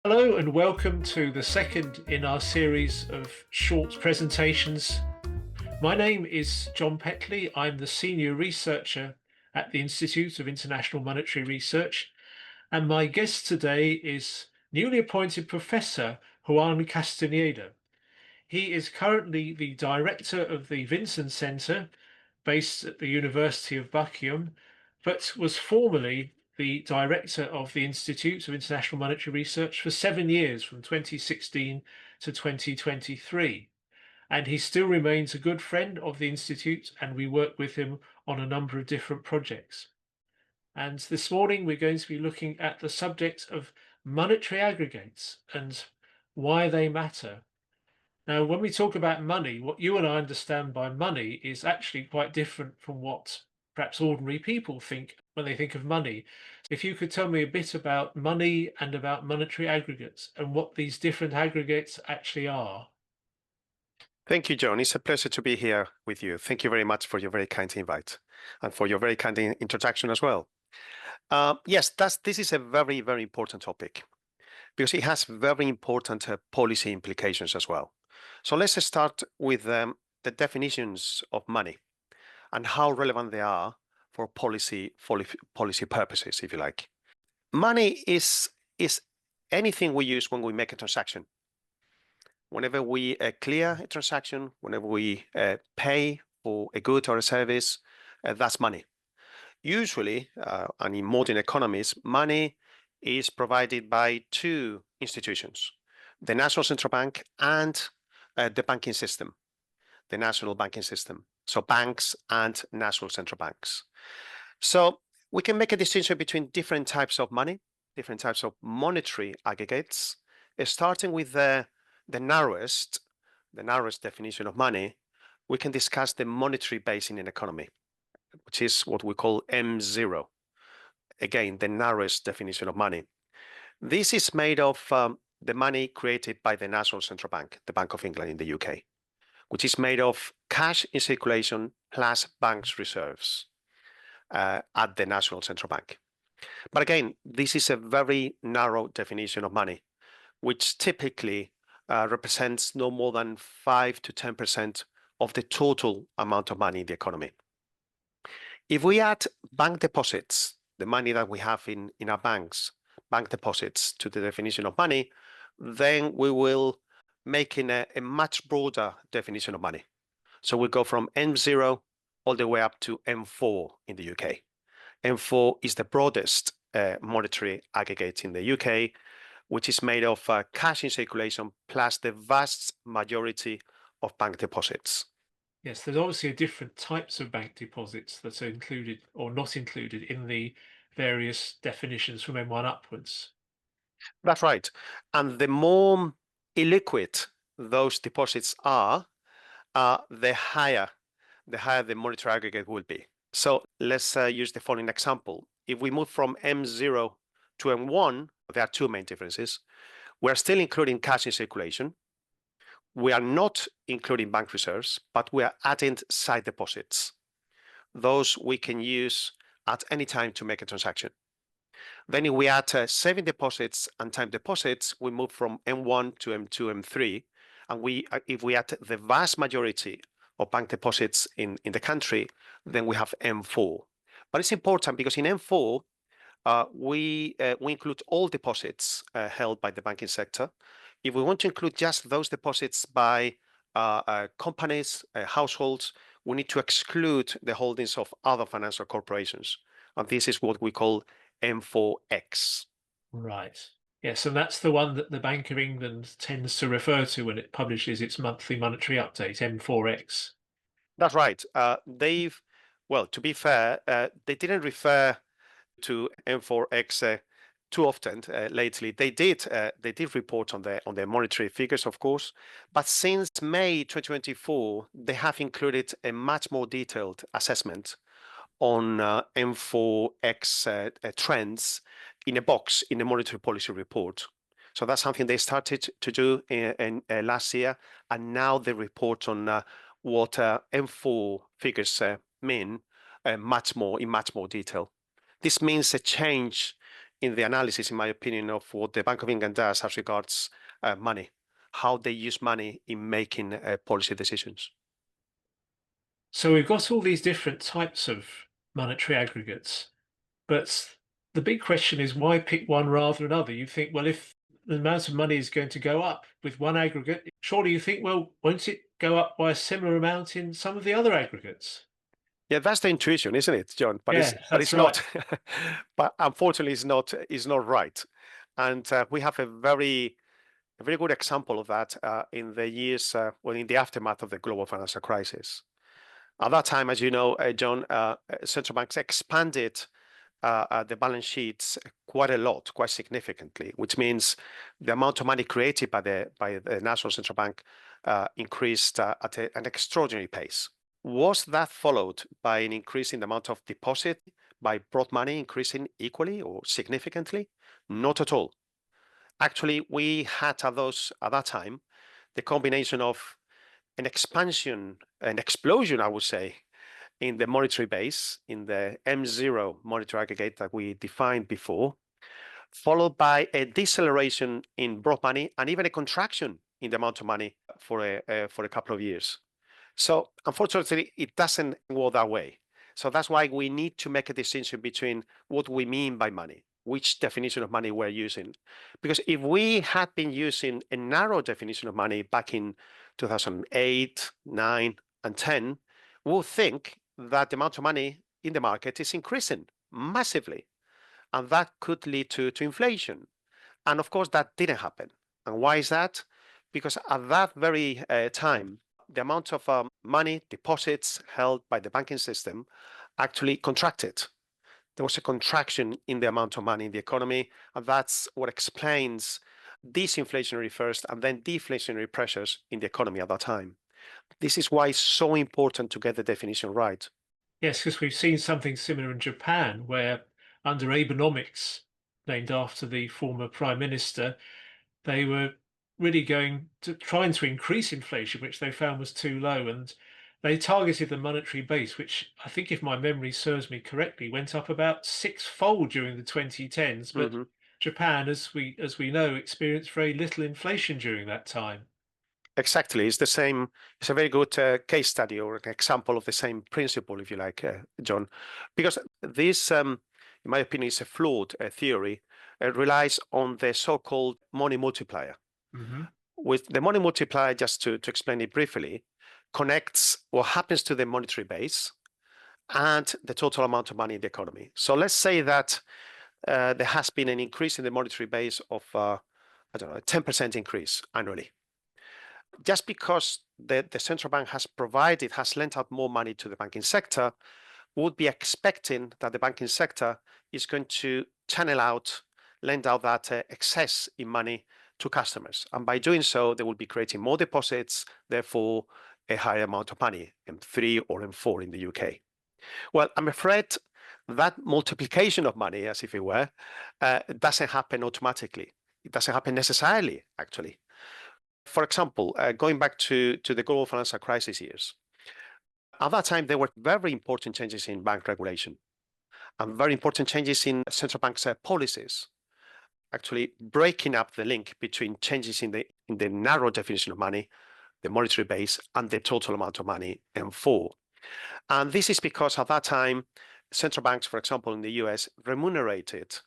Hello and welcome to the second in our series of short presentations. My name is John Petley. I'm the Senior Researcher at the Institute of International Monetary Research, and my guest today is newly appointed Professor Juan Castaneda. He is currently the Director of the Vinson Centre, based at the University of Buckingham, but was formerly the director of the Institute of International Monetary Research for 7 years, from 2016 to 2023. And he still remains a good friend of the Institute, and we work with him on a number of different projects. And this morning, we're going to be looking at the subject of monetary aggregates and why they matter. Now, when we talk about money, what you and I understand by money is actually quite different from what perhaps ordinary people think when they think of money. If you could tell me a bit about money and about monetary aggregates and what these different aggregates actually are. Thank you, John. It's a pleasure to be here with you. Thank you very much for your very kind invite and for your very kind introduction as well. Yes, this is a very, very important topic because it has very important policy implications as well. So let's start with the definitions of money and how relevant they are for policy purposes, if you like. Money is anything we use when we make a transaction. Whenever we clear a transaction, whenever we pay for a good or a service, that's money. Usually, and in modern economies, money is provided by two institutions, the National Central Bank and the banking system, the national banking system. So banks and national central banks. So we can make a distinction between different types of money, different types of monetary aggregates, starting with the narrowest definition of money. We can discuss the monetary base in an economy, which is what we call M0. Again, the narrowest definition of money. This is made of the money created by the National Central Bank, the Bank of England in the UK, which is made of cash in circulation plus banks' reserves at the National Central Bank. But again, this is a very narrow definition of money, which typically represents no more than 5 to 10% of the total amount of money in the economy. If we add bank deposits, the money that we have in our banks, bank deposits, to the definition of money, then we will make a much broader definition of money. So we go from M0 all the way up to M4 in the UK. M4 is the broadest monetary aggregate in the UK, which is made of cash in circulation plus the vast majority of bank deposits. Yes, there's obviously different types of bank deposits that are included or not included in the various definitions from M1 upwards. That's right. And the more illiquid those deposits are, the higher the monetary aggregate will be. So let's use the following example. If we move from M0 to M1, there are two main differences. We're still including cash in circulation. We are not including bank reserves, but we are adding sight deposits. Those we can use at any time to make a transaction. Then if we add saving deposits and time deposits, we move from M1 to M2, M3. And if we add the vast majority of bank deposits in the country, then we have M4. But it's important because in M4, we include all deposits held by the banking sector. If we want to include just those deposits by companies, households, we need to exclude the holdings of other financial corporations. And this is what we call M4X. Right. Yes, and that's the one that the Bank of England tends to refer to when it publishes its monthly monetary update, M4X. That's right. Well, to be fair, they didn't refer to M4X too often lately. They did report on their monetary figures, of course, but since May 2024, they have included a much more detailed assessment on M4X trends in a box in the monetary policy report. So that's something they started to do in last year, and now they report on what M4 figures mean in much more detail. This means a change in the analysis, in my opinion, of what the Bank of England does as regards money, how they use money in making policy decisions. So we've got all these different types of monetary aggregates, but the big question is why pick one rather than another? You think, well, if the amount of money is going to go up with one aggregate, surely you think, well, won't it go up by a similar amount in some of the other aggregates? Yeah, that's the intuition, isn't it, John? But Yeah, that's it's right. not. But unfortunately, it's not right. And we have a very good example of that in the years in the aftermath of the global financial crisis. At that time, as you know, John, central banks expanded the balance sheets quite a lot, quite significantly, which means the amount of money created by the National Central Bank increased at an extraordinary pace. Was that followed by an increase in the amount of deposit, by broad money increasing equally or significantly? Not at all. Actually, we had at that time the combination of an expansion, an explosion, I would say, in the monetary base, in the M0 monetary aggregate that we defined before, followed by a deceleration in broad money and even a contraction in the amount of money for a couple of years. So unfortunately, it doesn't go that way. So that's why we need to make a distinction between what we mean by money, which definition of money we're using. Because if we had been using a narrow definition of money back in 2008, 9, and 10, we'll think that the amount of money in the market is increasing massively. And that could lead to inflation. And of course, that didn't happen. And why is that? Because at that very time, the amount of money, deposits held by the banking system actually contracted. There was a contraction in the amount of money in the economy, and that's what explains disinflationary first and then deflationary pressures in the economy at that time. This is why it's so important to get the definition right. Yes, because we've seen something similar in Japan, where under Abenomics, named after the former prime minister, they were really trying to increase inflation, which they found was too low. And they targeted the monetary base, which I think, if my memory serves me correctly, went up about sixfold during the 2010s. But Mhm. Japan, as we know, experienced very little inflation during that time. Exactly. It's the same. It's a very good case study or an example of the same principle, if you like, John, because this, in my opinion, is a flawed theory. It relies on the so-called money multiplier. Mm-hmm. With the money multiplier, just to explain it briefly, connects what happens to the monetary base and the total amount of money in the economy. So let's say that there has been an increase in the monetary base of, I don't know, a 10% increase annually. Just because the central bank has lent out more money to the banking sector, would be expecting that the banking sector is going to lend out that excess in money to customers. And by doing so, they will be creating more deposits, therefore a higher amount of money, M3 or M4 in the UK. Well, I'm afraid that multiplication of money, as if it were, doesn't happen automatically. It doesn't happen necessarily, actually. For example, going back to the global financial crisis years, at that time, there were very important changes in bank regulation and very important changes in central banks' policies, actually breaking up the link between changes in the narrow definition of money, the monetary base, and the total amount of money, M4. And this is because at that time, central banks, for example, in the US, remunerated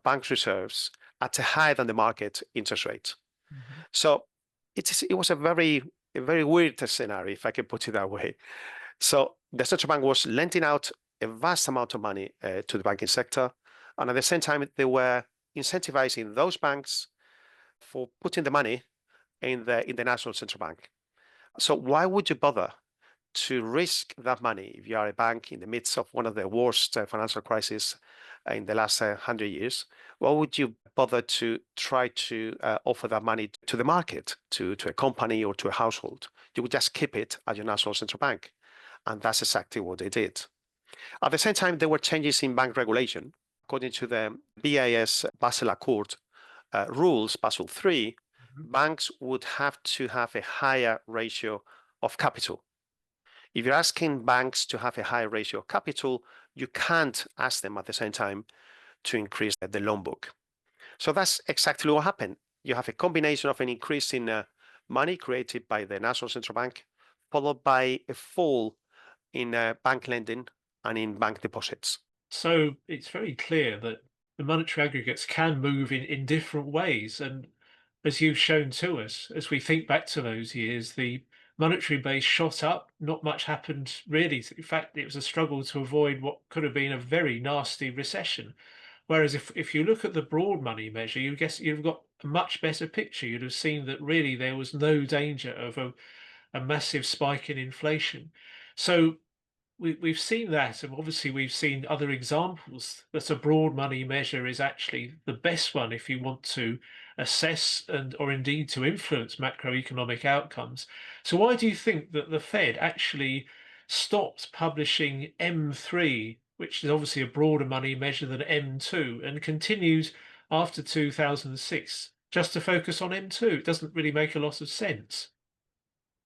bank reserves at a higher than the market interest rate. Mm-hmm. So it was a very weird scenario, if I can put it that way. So the central bank was lending out a vast amount of money to the banking sector, and at the same time, they were incentivizing those banks for putting the money in the national central bank. So why would you bother to risk that money if you are a bank in the midst of one of the worst financial crises in the last 100 years? Why would you bother to try to offer that money to the market, to a company or to a household? You would just keep it at your national central bank. And that's exactly what they did. At the same time, there were changes in bank regulation. According to the BIS Basel Accord rules, Basel III, Mm-hmm. banks would have to have a higher ratio of capital. If you're asking banks to have a higher ratio of capital, you can't ask them at the same time to increase the loan book. So that's exactly what happened. You have a combination of an increase in money created by the National Central Bank, followed by a fall in bank lending and in bank deposits. So it's very clear that the monetary aggregates can move in different ways. And as you've shown to us, as we think back to those years, the monetary base shot up, not much happened really. In fact, it was a struggle to avoid what could have been a very nasty recession. Whereas if you look at the broad money measure, you guess you've got a much better picture. You'd have seen that really there was no danger of a massive spike in inflation. So we've seen that, and obviously we've seen other examples that a broad money measure is actually the best one if you want to assess and or indeed to influence macroeconomic outcomes. So why do you think that the Fed actually stopped publishing M3, which is obviously a broader money measure than M2, and continues after 2006 just to focus on M2? It doesn't really make a lot of sense.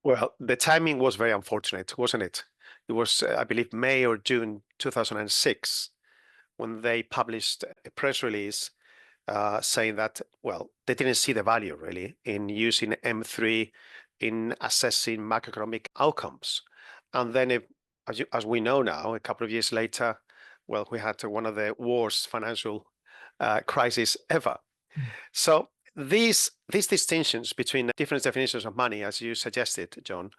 Well, the timing was very unfortunate, wasn't it? It was, I believe, May or June 2006 when they published a press release saying that, well, they didn't see the value really in using M3 in assessing macroeconomic outcomes. And then, as we know now, a couple of years later, well, we had one of the worst financial crises ever. So these distinctions between different definitions of money, as you suggested, John,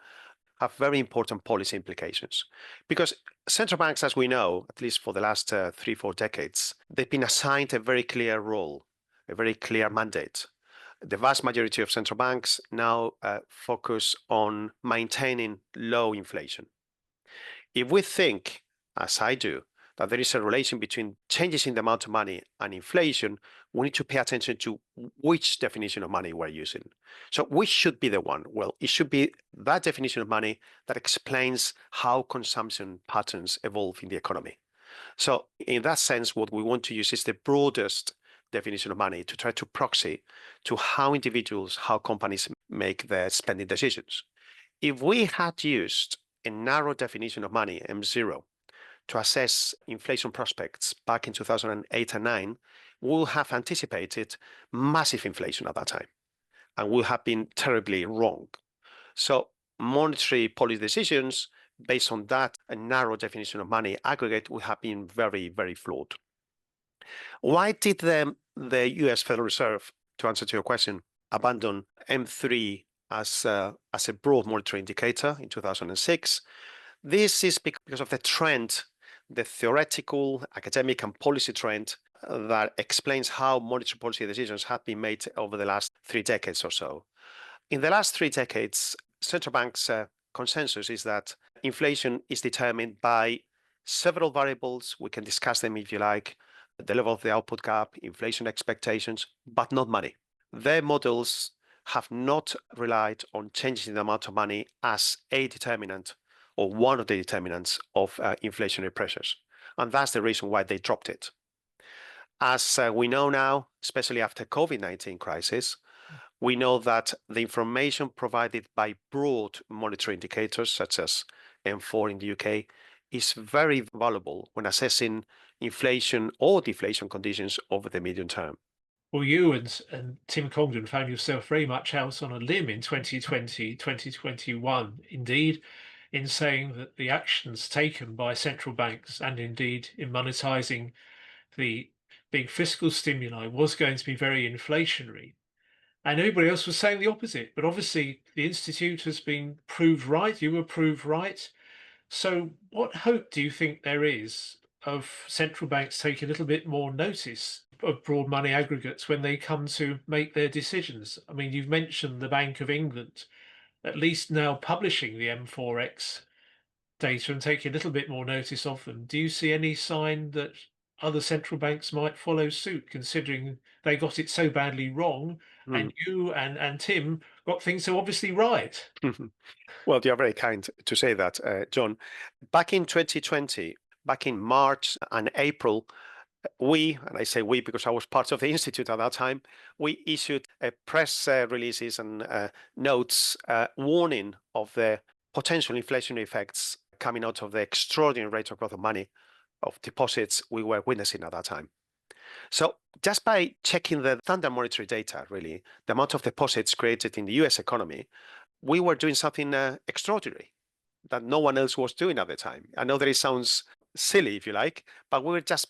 have very important policy implications. Because central banks, as we know, at least for the last 3-4 decades, they've been assigned a very clear role, a very clear mandate. The vast majority of central banks now focus on maintaining low inflation. If we think, as I do, that there is a relation between changes in the amount of money and inflation, we need to pay attention to which definition of money we're using. So which should be the one? Well, it should be that definition of money that explains how consumption patterns evolve in the economy. So in that sense, what we want to use is the broadest definition of money to try to proxy to how individuals, how companies make their spending decisions. If we had used a narrow definition of money, M0, to assess inflation prospects back in 2008 and 9, we'll have anticipated massive inflation at that time, and we'll have been terribly wrong. So monetary policy decisions based on that a narrow definition of money aggregate would have been very, very flawed. Why did the US Federal Reserve, to answer to your question, abandon M3 as a broad monetary indicator in 2006? This is because of the trend, the theoretical, academic, and policy trend that explains how monetary policy decisions have been made over the last 3 decades or so. In the last 3 decades, central banks' consensus is that inflation is determined by several variables. We can discuss them if you like, the level of the output gap, inflation expectations, but not money. Their models have not relied on changes in the amount of money as a determinant or one of the determinants of inflationary pressures. And that's the reason why they dropped it. As we know now, especially after COVID-19 crisis, we know that the information provided by broad monetary indicators, such as M4 in the UK, is very valuable when assessing inflation or deflation conditions over the medium term. Well, you and Tim Congdon found yourself very much out on a limb in 2020, 2021, indeed, in saying that the actions taken by central banks and indeed in monetizing the big fiscal stimuli was going to be very inflationary. And everybody else was saying the opposite. But obviously, the Institute has been proved right. You were proved right. So, what hope do you think there is of central banks taking a little bit more notice of broad money aggregates when they come to make their decisions? I mean, you've mentioned the Bank of England, at least now publishing the M4X data and taking a little bit more notice of them. Do you see any sign that other central banks might follow suit, considering they got it so badly wrong, and you and Tim got things so obviously right? Well, you're very kind to say that, John. Back in 2020, back in March and April, we, and I say we because I was part of the Institute at that time, we issued press releases and notes warning of the potential inflationary effects coming out of the extraordinary rate of growth of money, of deposits we were witnessing at that time. So just by checking the standard monetary data, really, the amount of deposits created in the US economy, we were doing something extraordinary that no one else was doing at the time. I know that it sounds silly, if you like, but we were just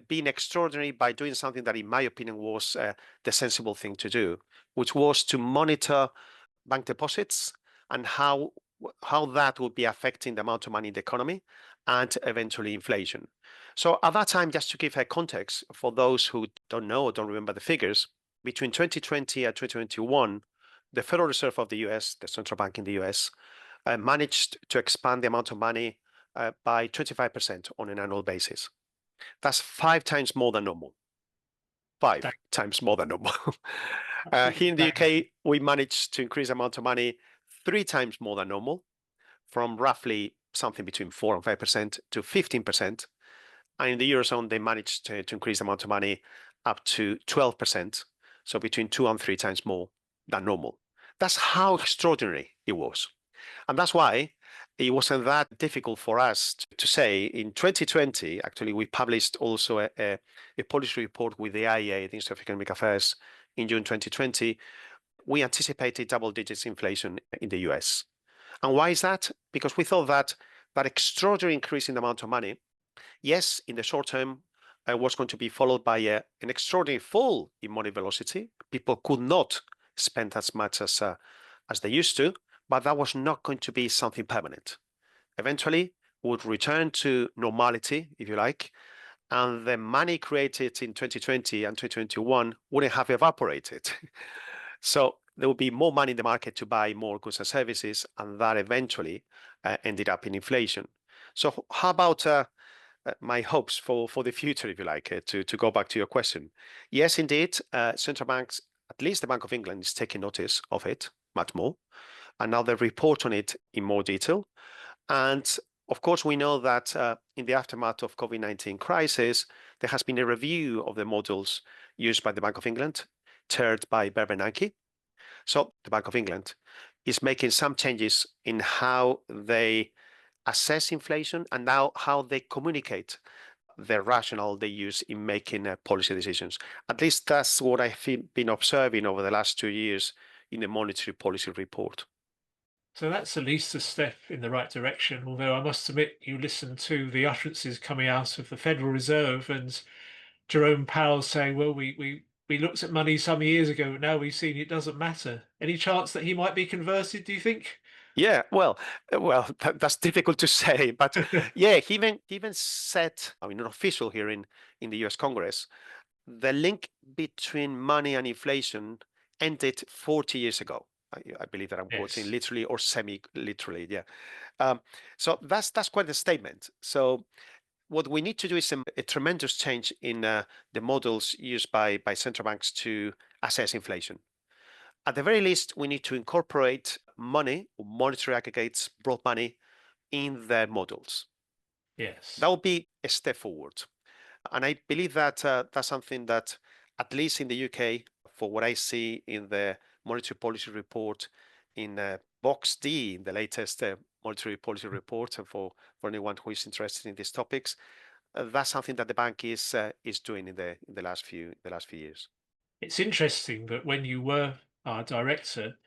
being extraordinary by doing something that, in my opinion, was the sensible thing to do, which was to monitor bank deposits and how that would be affecting the amount of money in the economy and eventually inflation. So at that time, just to give a context for those who don't know or don't remember the figures, between 2020 and 2021, the Federal Reserve of the US, the central bank in the US, managed to expand the amount of money by 25% on an annual basis. That's 5 times more than normal. Five times more than normal. Here in the UK, we managed to increase the amount of money 3 times more than normal, from roughly something between 4 and 5% to 15%. And in the Eurozone, they managed to increase the amount of money up to 12%, so between 2 and 3 times more than normal. That's how extraordinary it was. And that's why it wasn't that difficult for us to say in 2020, actually, we published also a policy report with the IEA, the Institute of Economic Affairs, in June 2020. We anticipated double digits inflation in the US. And why is that? Because we thought that that extraordinary increase in the amount of money, yes, in the short term, was going to be followed by an extraordinary fall in money velocity. People could not spend as much as they used to, but that was not going to be something permanent. Eventually, would return to normality, if you like, and the money created in 2020 and 2021 wouldn't have evaporated. So there would be more money in the market to buy more goods and services, and that eventually ended up in inflation. So how about my hopes for the future, if you like, to go back to your question? Yes, indeed, central banks, at least the Bank of England, is taking notice of it much more. And now they report on it in more detail. And of course, we know that in the aftermath of COVID-19 crisis, there has been a review of the models used by the Bank of England, chaired by Bernanke. So the Bank of England is making some changes in how they assess inflation and now how they communicate the rationale they use in making policy decisions. At least that's what I've been observing over the last 2 years in the monetary policy report. So that's at least a step in the right direction. Although I must admit, you listen to the utterances coming out of the Federal Reserve and Jerome Powell saying, well, we looked at money some years ago, but now we've seen it doesn't matter. Any chance that he might be converted, do you think? Yeah, well, that's difficult to say, but yeah, he even said, I mean, an official here in the U.S. Congress, the link between money and inflation ended 40 years ago. I believe that I'm quoting Yes. literally or semi-literally. Yeah. So that's quite a statement. So what we need to do is a tremendous change in the models used by central banks to assess inflation. At the very least, we need to incorporate money, or monetary aggregates, broad money, in their models. Yes. That would be a step forward. And I believe that that's something that, at least in the UK, for what I see in the monetary policy report in Box D, in the latest monetary policy report, and for anyone who is interested in these topics, that's something that the bank is doing in the last few years. It's interesting that when you were our director,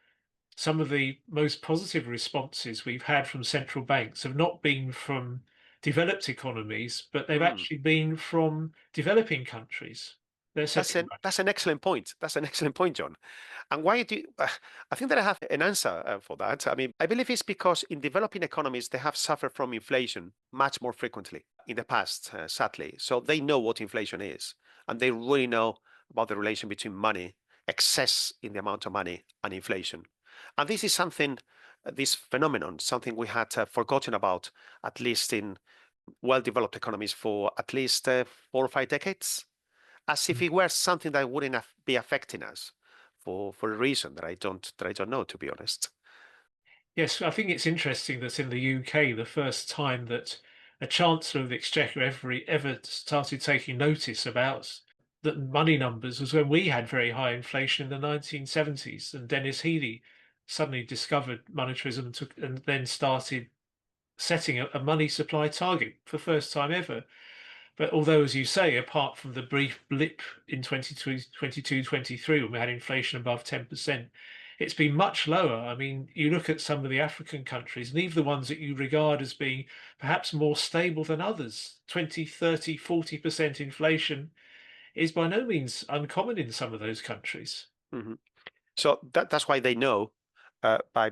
some of the most positive responses we've had from central banks have not been from developed economies, but they've Hmm. actually been from developing countries. Their central bank. That's an excellent point. That's an excellent point, John. And why do you, I think that I have an answer for that. I mean, I believe it's because in developing economies, they have suffered from inflation much more frequently in the past, sadly. So they know what inflation is, and they really know about the relation between money, excess in the amount of money, and inflation. And this is something, this phenomenon, something we had forgotten about, at least in well-developed economies for at least 4 or 5 decades, as if it were something that wouldn't be affecting us for a reason that I don't know, to be honest. Yes, I think it's interesting that in the UK, the first time that a Chancellor of the Exchequer ever started taking notice about the money numbers was when we had very high inflation in the 1970s, and Dennis Healey suddenly discovered monetarism and then started setting a money supply target for the first time ever. But although, as you say, apart from the brief blip in 22, 23, when we had inflation above 10%, it's been much lower. I mean, you look at some of the African countries, and even the ones that you regard as being perhaps more stable than others, 20, 30, 40% inflation is by no means uncommon in some of those countries. Mhm. So that's why they know by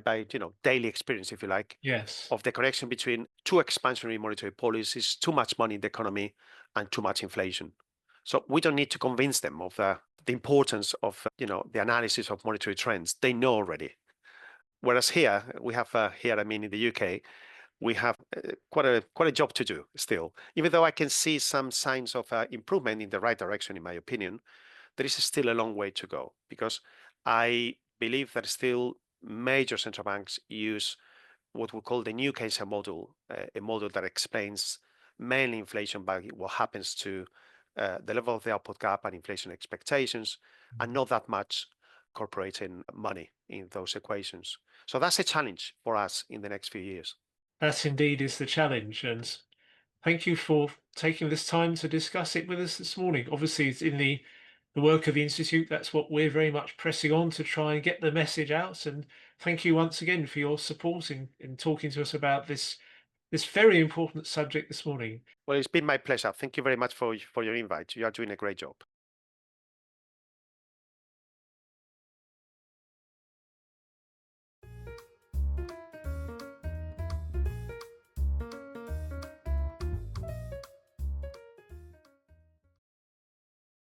daily experience, if you like, Yes. of the connection between too expansionary monetary policies, too much money in the economy, and too much inflation. So we don't need to convince them of the importance of the analysis of monetary trends. They know already. Whereas here we have I mean in the UK, we have quite a job to do still. Even though I can see some signs of improvement in the right direction, in my opinion, there is still a long way to go because I believe that still major central banks use what we call the new Keynesian model, a model that explains mainly inflation by what happens to the level of the output gap and inflation expectations, and not that much incorporating money in those equations. So that's a challenge for us in the next few years. That indeed is the challenge. And thank you for taking this time to discuss it with us this morning. Obviously, it's in the work of the Institute. That's what we're very much pressing on to try and get the message out. And thank you once again for your support in talking to us about this very important subject this morning. Well, it's been my pleasure. Thank you very much for your invite. You are doing a great job.